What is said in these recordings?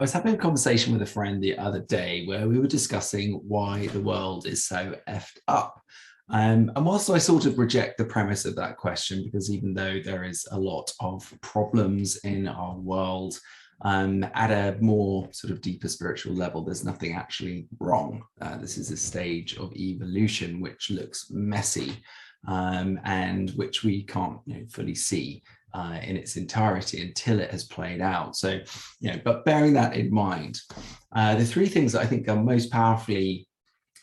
I was having a conversation with a friend the other day where we were discussing why the world is so effed up. And whilst I sort of reject the premise of that question, because even though there is a lot of problems in our world, at a more sort of deeper spiritual level, there's nothing actually wrong. This is a stage of evolution which looks messy, and which we can't fully see in its entirety until it has played out. So, but bearing that in mind, the three things that I think are most powerfully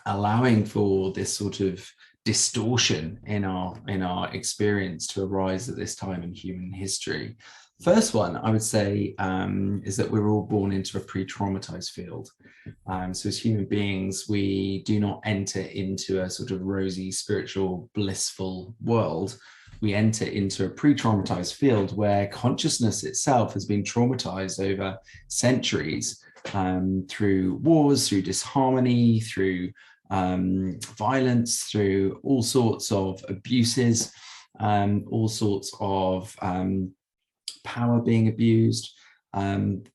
allowing for this sort of distortion in our experience to arise at this time in human history. First one, I would say, is that we're all born into a pre-traumatized field. So as human beings, we do not enter into a sort of rosy, spiritual, blissful world. We enter into a pre-traumatized field where consciousness itself has been traumatized over centuries, through wars, through disharmony, through violence, through all sorts of abuses, all sorts of power being abused.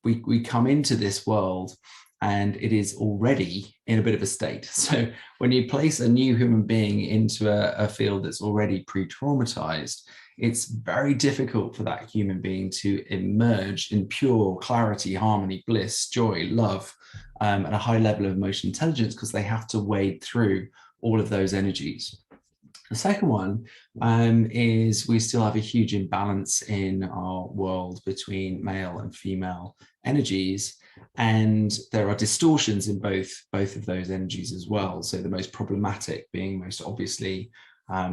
We come into this world and it is already in a bit of a state. So when you place a new human being into a field that's already pre-traumatized, it's very difficult for that human being to emerge in pure clarity, harmony, bliss, joy, love, and a high level of emotional intelligence, because they have to wade through all of those energies. The second one is we still have a huge imbalance in our world between male and female energies, and there are distortions in both of those energies as well. So the most problematic being most obviously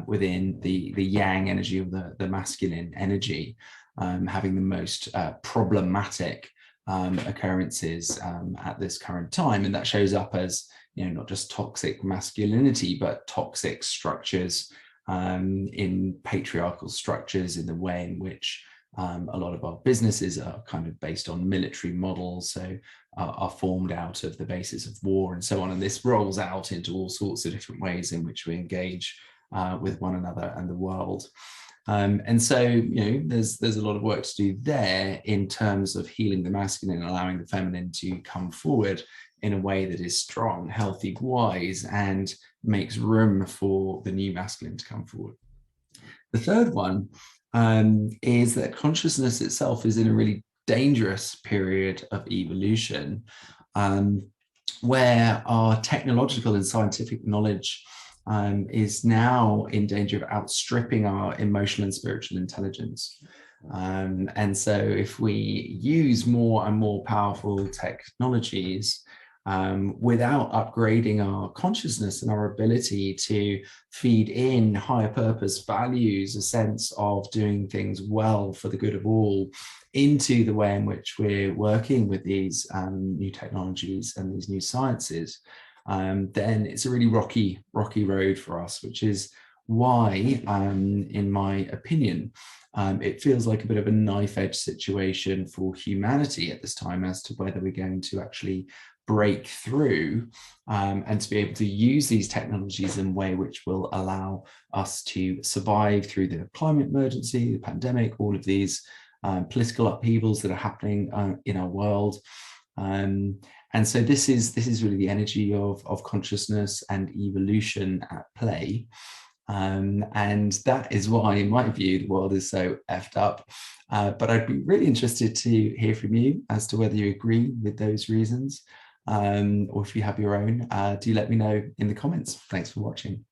within the yang energy, of the masculine energy, having the most problematic occurrences at this current time. And that shows up as, not just toxic masculinity, but toxic structures in patriarchal structures, in the way in which a lot of our businesses are kind of based on military models, so are formed out of the basis of war and so on. And this rolls out into all sorts of different ways in which we engage with one another and the world. And so, there's a lot of work to do there in terms of healing the masculine and allowing the feminine to come forward in a way that is strong, healthy, wise, and makes room for the new masculine to come forward. The third one is that consciousness itself is in a really dangerous period of evolution, where our technological and scientific knowledge is now in danger of outstripping our emotional and spiritual intelligence. And so if we use more and more powerful technologies without upgrading our consciousness and our ability to feed in higher purpose values, a sense of doing things well for the good of all, into the way in which we're working with these new technologies and these new sciences, then it's a really rocky road for us, which is why, in my opinion, it feels like a bit of a knife-edge situation for humanity at this time as to whether we're going to actually break through and to be able to use these technologies in a way which will allow us to survive through the climate emergency, the pandemic, all of these political upheavals that are happening in our world. And so this is really the energy of consciousness and evolution at play. And that is why, in my view, the world is so effed up. But I'd be really interested to hear from you as to whether you agree with those reasons, or if you have your own. Do let me know in the comments. Thanks for watching.